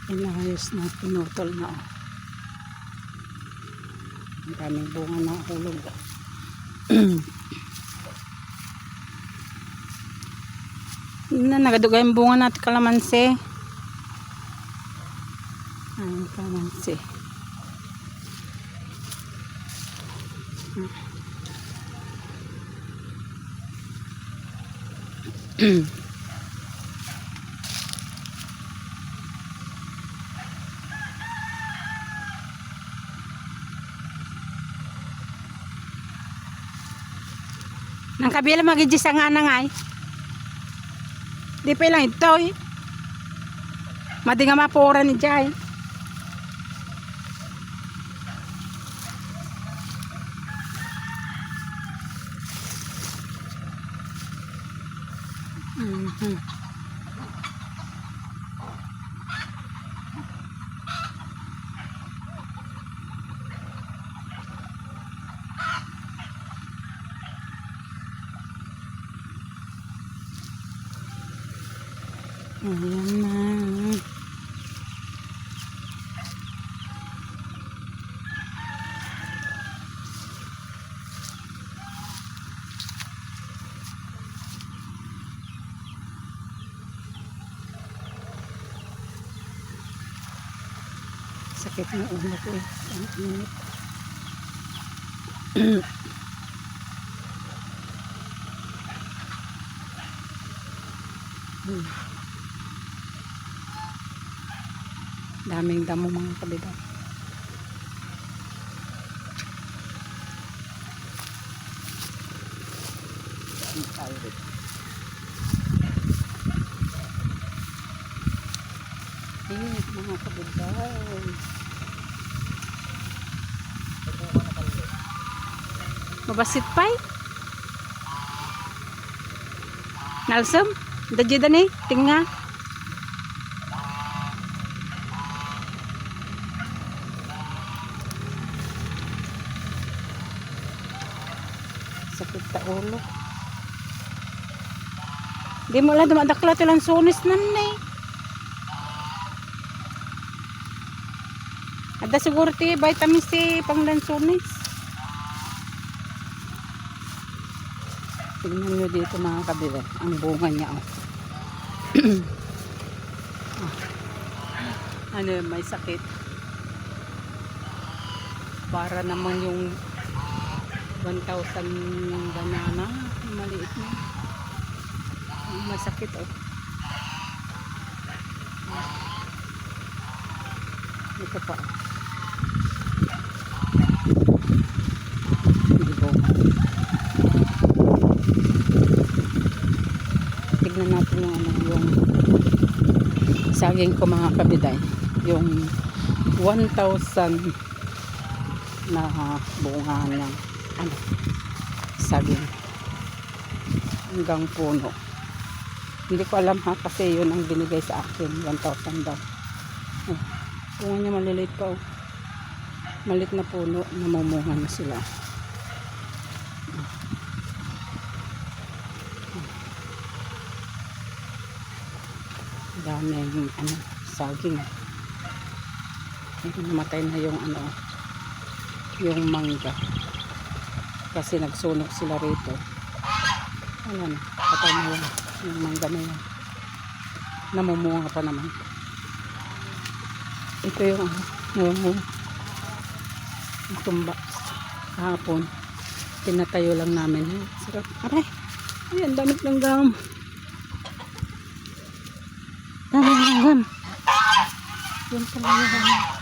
Inayos na, pinutol na. Ang daming bunga na hulog. Nagadugay yung bunga natin kalamansi. Ang kalamansi. Nang kabila magijis nga na nga eh. Di pa lang ito eh. Madi nga mapura ni Jai. Ayan na. Sakit ng ulo ko eh. Ang init. Daming damo mga kabida. Init mga kabida. Mabasit pa eh. Nalsam, dajida ni, tinga. Sakit ta ulo. Di mo lang dumadakla tilang sunis nan eh. Ada siguro ti vitamin C pang lansunis. Tingnan nyo dito mga kabila. Ang bunga niya oh. Ano may sakit. Para naman yung 1,000 banana. Maliit na. Masakit oh. Ito pa. Tignan natin yung ano, yung saging ko mga kabiday. Yung 1,000 na bunga ng ano, saging hanggang puno. Hindi ko alam ha, kasi yun ang binigay sa akin, 1,000 daw. Bunga niya maliliit pa oh. Malit na puno, namumunga na sila. Dami yung ano, saging. Namatay na yung ano, yung mangga. Kasi nagsunog sila rito. Ayan, patay na yan. Yung mangga na yan. Namumunga pa naman. Ito yung ano, yung tumba. Kahapon, tinatayo lang namin. Sarap. Aray! Ayan, damit ng gam. Dami ng gam. Yan pala yung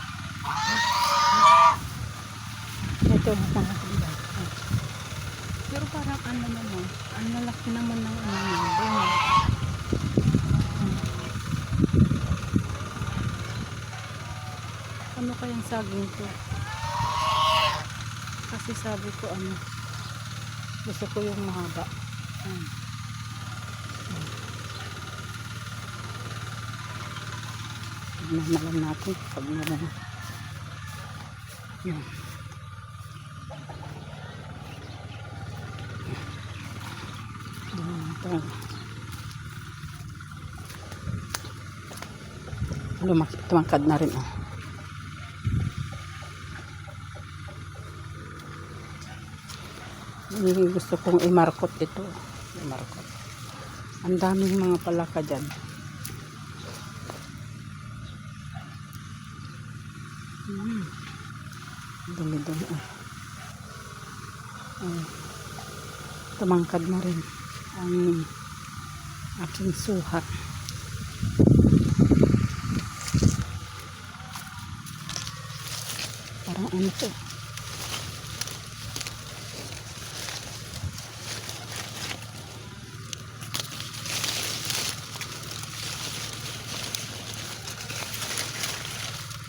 ito, mga kabila. Pero parang ano naman, ang lalaki naman ng ano. Ano kayang saging ko? Kasi sabi ko ano, gusto ko yung mahaba. Tignan lang natin pag naman. Yan. Ito. Lumaki, tumangkad na rin oh. Gusto kong imarkot ito. Imarkot. Ang daming mga palaka dyan. Dumi-dumi. Tumangkad na rin ang aking suha. Parang ano to?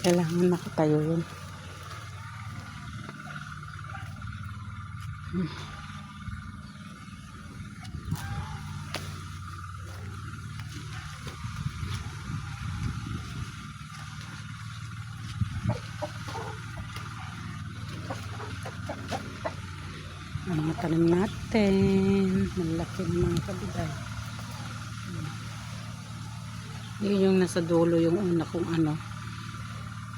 Kailangan nakatayo yun. Ang mga tanim natin, malaki ng mga kabigay. Yun yung nasa dulo, yung una kong ano,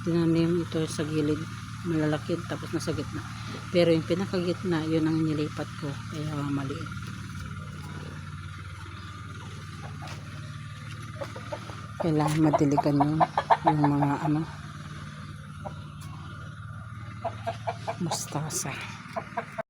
tinanim ito sa gilid, malalaki, tapos nasa gitna. Pero yung pinakagitna, yun ang nilipat ko, kaya maliit. Kailangan madiligan yung mga ano, mustasa.